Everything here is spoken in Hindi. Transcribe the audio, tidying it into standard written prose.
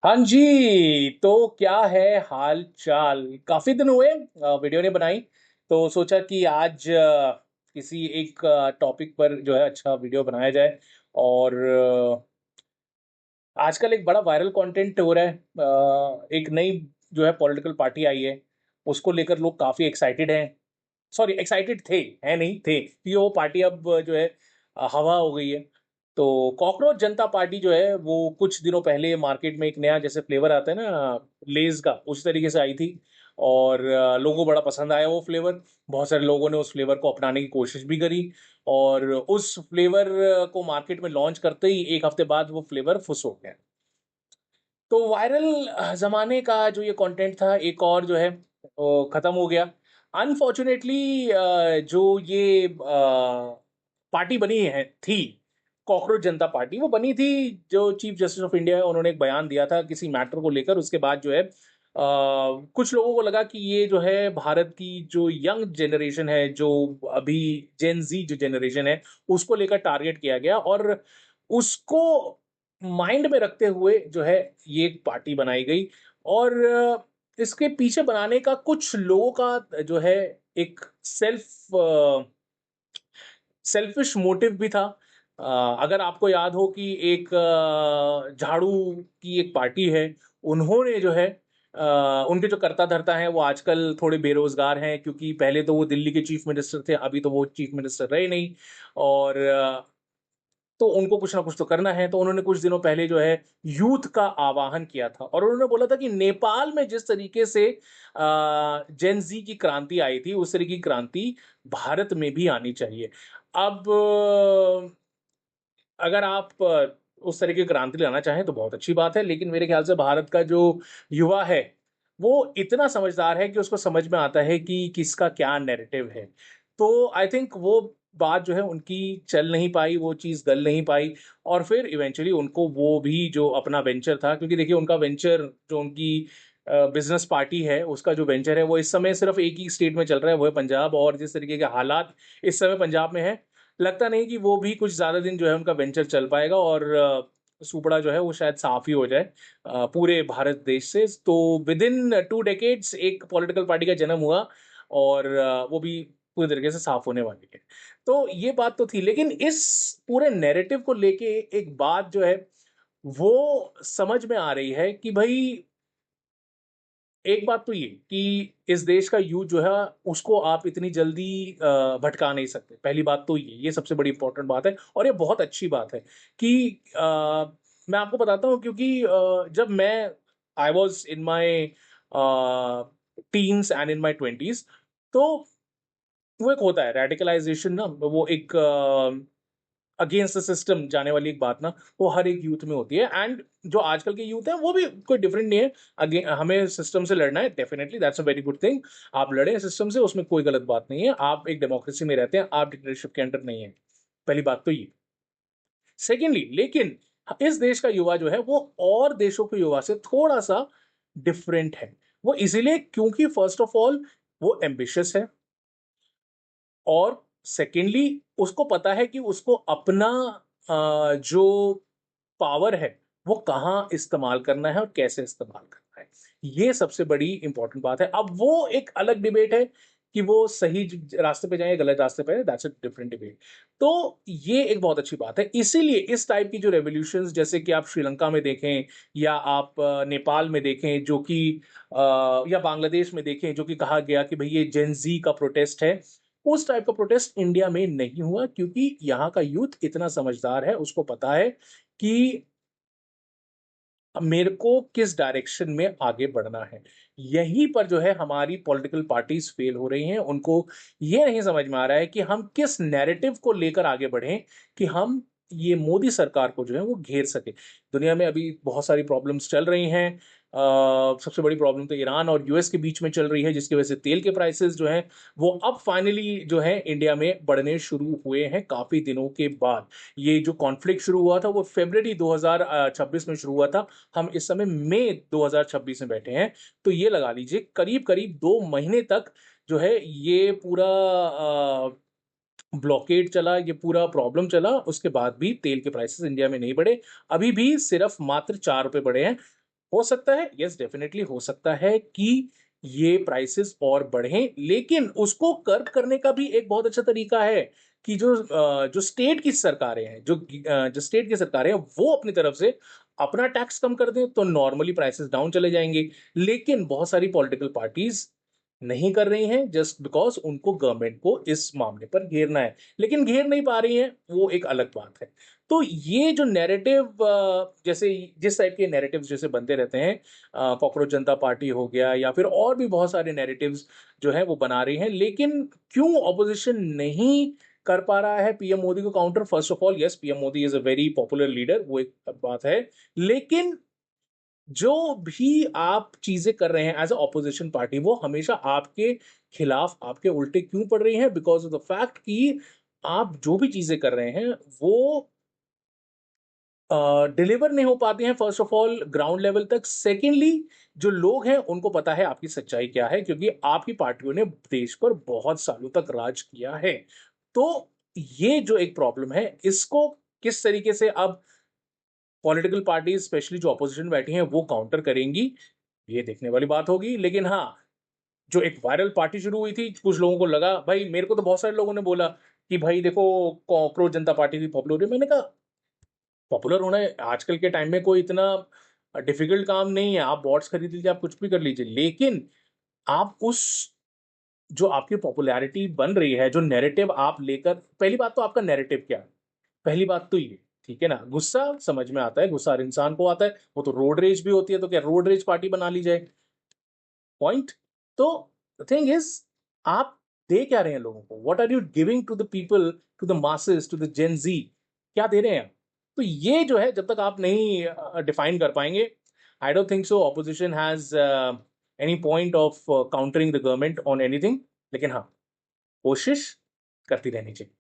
हाँ जी, तो क्या है हाल चाल? काफ़ी दिन हुए वीडियो नहीं बनाई, तो सोचा कि आज किसी एक टॉपिक पर जो है अच्छा वीडियो बनाया जाए और आजकल एक बड़ा वायरल कंटेंट हो रहा है। एक नई जो है पॉलिटिकल पार्टी आई है, उसको लेकर लोग काफ़ी एक्साइटेड हैं। सॉरी एक्साइटेड थे, हैं नहीं, थे, कि वो पार्टी अब जो है हवा हो गई है। तो कॉकरोच जनता पार्टी जो है वो कुछ दिनों पहले मार्केट में एक नया जैसे फ्लेवर आता है ना लेज़ का, उस तरीके से आई थी और लोगों को बड़ा पसंद आया वो फ्लेवर। बहुत सारे लोगों ने उस फ्लेवर को अपनाने की कोशिश भी करी और उस फ्लेवर को मार्केट में लॉन्च करते ही 1 हफ्ते बाद वो फ्लेवर फुस हो गया। तो वायरल ज़माने का जो ये कंटेंट था एक और जो है ख़त्म हो गया। अनफॉर्च्यूनेटली जो ये पार्टी बनी है थी, कॉकरोच जनता पार्टी, वो बनी थी जो चीफ जस्टिस ऑफ इंडिया है उन्होंने एक बयान दिया था किसी मैटर को लेकर। उसके बाद जो है कुछ लोगों को लगा कि ये जो है भारत की जो यंग जनरेशन है, जो अभी जेन ज़ी जो जनरेशन है, उसको लेकर टारगेट किया गया और उसको माइंड में रखते हुए जो है ये एक पार्टी बनाई गई और इसके पीछे बनाने का कुछ लोगों का जो है एक सेल्फिश मोटिव भी था। अगर आपको याद हो कि एक झाड़ू की एक पार्टी है, उन्होंने जो है उनके जो कर्ता-धर्ता हैं वो आजकल थोड़े बेरोज़गार हैं क्योंकि पहले तो वो दिल्ली के चीफ मिनिस्टर थे, अभी तो वो चीफ मिनिस्टर रहे नहीं और तो उनको कुछ ना कुछ तो करना है, तो उन्होंने कुछ दिनों पहले जो है यूथ का आवाहन किया था और उन्होंने बोला था कि नेपाल में जिस तरीके से जेन ज़ी की क्रांति आई थी, उस तरह की क्रांति भारत में भी आनी चाहिए। अब अगर आप उस तरह की क्रांति लाना चाहें तो बहुत अच्छी बात है, लेकिन मेरे ख्याल से भारत का जो युवा है, वो इतना समझदार है कि उसको समझ में आता है कि किसका क्या नैरेटिव है। तो आई थिंक वो बात जो है उनकी चल नहीं पाई, वो चीज़ गल नहीं पाई और फिर इवेंचुअली उनको वो भी जो अपना वेंचर था क्योंकि देखिए उनका वेंचर जो उनकी बिज़नेस पार्टी है, उसका जो वेंचर है वो इस समय सिर्फ़ एक ही स्टेट में चल रहा है, वो है पंजाब और जिस तरीके के हालात इस समय पंजाब में हैं, लगता नहीं कि वो भी कुछ ज़्यादा दिन जो है उनका वेंचर चल पाएगा और सुपड़ा जो है वो शायद साफ़ ही हो जाए पूरे भारत देश से। तो विदिन 2 डेकेड्स एक पॉलिटिकल पार्टी का जन्म हुआ और वो भी पूरी तरीके से साफ़ होने वाली है। तो ये बात तो थी, लेकिन इस पूरे नैरेटिव को लेके एक बात जो है, वो समझ में आ रही है कि भई एक बात तो ये कि इस देश का यूथ जो है उसको आप इतनी जल्दी भटका नहीं सकते। पहली बात तो ये सबसे बड़ी इम्पोर्टेंट बात है और ये बहुत अच्छी बात है कि मैं आपको बताता हूँ क्योंकि जब मैं I was in my teens and in my 20s तो वो एक होता है रेडिकलाइज़ेशन ना वो एक अगेंस्ट द सिस्टम जाने वाली एक बात ना, वो हर एक यूथ में होती है एंड जो आजकल के यूथ हैं, वो भी कोई डिफरेंट नहीं है। हमें सिस्टम से लड़ना है, definitely that's a very good thing. आप लड़ें सिस्टम से, उसमें कोई गलत बात नहीं है। आप एक डेमोक्रेसी में रहते हैं, आप डिक्टेटरशिप के अंडर नहीं हैं। पहली बात तो ये। सेकेंडली लेकिन इस देश का युवा जो है, वो और देशों के युवा से थोड़ा-सा डिफरेंट है। वो इसीलिए क्योंकि फर्स्ट ऑफ ऑल वो एम्बिशियस है। और सेकेंडली उसको पता है कि उसको अपना जो पावर है, वो कहाँ इस्तेमाल करना है और कैसे इस्तेमाल करना है। ये सबसे बड़ी इम्पोर्टेंट बात है। अब वो एक अलग डिबेट है कि वो सही रास्ते पे जाएँ या गलत रास्ते पे है, दैट्स अ डिफरेंट डिबेट। तो ये एक बहुत अच्छी बात है। इसीलिए इस टाइप की जो रेवोल्यूशंस जैसे कि आप श्रीलंका में देखें या आप नेपाल में देखें जो कि या बांग्लादेश में देखें जो कि कहा गया कि भई ये जेन ज़ी का प्रोटेस्ट है। उस टाइप का प्रोटेस्ट इंडिया में नहीं हुआ क्योंकि यहाँ का यूथ इतना समझदार है, उसको पता है कि मेरे को किस डायरेक्शन में आगे बढ़ना है। यहीं पर जो है हमारी पॉलिटिकल पार्टीज़ फेल हो रही हैं। उनको ये नहीं समझ में आ रहा है कि हम किस नैरेटिव को लेकर आगे बढ़ें कि हम ये मोदी सरकार को जो है वो घेर सकें। दुनिया में अभी बहुत सारी प्रॉब्लम्स चल रही हैं। सबसे बड़ी प्रॉब्लम तो ईरान और यूएस के बीच में चल रही है जिसकी वजह से तेल के प्राइसेज़ जो हैं वो अब फाइनली जो है इंडिया में बढ़ने शुरू हुए हैं काफ़ी दिनों के बाद। ये जो कॉन्फ्लिक्ट शुरू हुआ था वो फ़रवरी 2026 में शुरू हुआ था। हम इस समय मई 2026 में बैठे हैं, तो ये लगा लीजिए करीब-करीब 2 महीने तक जो है ये पूरा ब्लॉकेड चला, ये पूरा प्रॉब्लम चला, उसके बाद भी तेल के प्राइसेज़ इंडिया में नहीं बढ़े। अभी भी सिर्फ़ मात्र ₹4 बढ़े हैं। हो सकता है, यस डेफिनिटली हो सकता है कि ये प्राइसेस और बढ़ें, लेकिन उसको कर्ब करने का भी एक बहुत अच्छा तरीका है कि जो स्टेट की सरकारें हैं, जो स्टेट की सरकारें हैं, वो अपनी तरफ से अपना टैक्स कम कर दें, तो नॉर्मली प्राइसेस डाउन चले जाएँगे। लेकिन बहुत सारी पॉलिटिकल पार्टीज़ नहीं कर रही हैं जस्ट बिकॉज़ उनको गवर्नमेंट को इस मामले पर घेरना है। लेकिन घेर नहीं पा रही हैं, वो एक अलग बात है। तो ये जो नैरेटिव जैसे जिस टाइप के नैरेटिव्स जैसे बनते रहते हैं, कॉकरोच जनता पार्टी हो गया या फिर और भी बहुत सारे नैरेटिव्स जो हैं वो बना रही हैं, लेकिन क्यों ऑपोज़िशन नहीं कर पा रहा है पीएम मोदी को counter? First of all, yes, PM Modi is a very popular leader, वो एक बात है। लेकिन जो भी आप चीज़ें कर रहे हैं एज़ अ ऑपोज़िशन पार्टी, वो हमेशा आपके खिलाफ, आपके उल्टे क्यों पड़ रही हैं? बिकॉज़ ऑफ द फैक्ट कि आप जो भी चीज़ें कर रहे हैं, वो डिलीवर नहीं हो पाती हैं first of all ground level तक। सेकेंडली, जो लोग हैं उनको पता है आपकी सच्चाई क्या है, क्योंकि आपकी पार्टियों ने देश पर बहुत सालों तक राज किया है। तो ये जो एक प्रॉब्लम है, इसको किस तरीके से अब पॉलिटिकल पार्टीज़ स्पेशली जो अपोज़िशन में बैठी हैं वो काउंटर करेंगी, ये देखने वाली बात होगी। लेकिन हाँ, जो एक वायरल पार्टी शुरू हुई थी, कुछ लोगों को लगा, भाई मेरे को तो बहुत सारे लोगों ने बोला कि भाई देखो कॉकरोच जनता पार्टी भी पॉपुलर हो रही है। मैंने कहा पॉपुलर होना है आजकल के टाइम में कोई इतना डिफिकल्ट काम नहीं है। आप बॉट्स खरीद लीजिए, आप कुछ भी कर लीजिए। लेकिन आप उस जो आपकी पॉपुलैरिटी बन रही है, जो नैरेटिव आप लेकर, पहली बात तो आपका नैरेटिव क्या है? पहली बात तो ये, ठीक है ना? गुस्सा समझ में आता है, गुस्सा हर इंसान को आता है। वो तो रोड रेज भी होती है, तो क्या रोड रेज पार्टी बना ली जाए? पॉइंट। तो द थिंग इज, आप दे क्या रहे हैं लोगों को? What are you giving to the people, to the masses, to the Gen Z? क्या दे रहे हैं आप? तो ये जो है, जब तक आप नहीं डिफाइन कर पाएंगे, I don't think so opposition has any point of countering the government on anything. लेकिन हाँ, कोशिश करती रहनी चाहिए।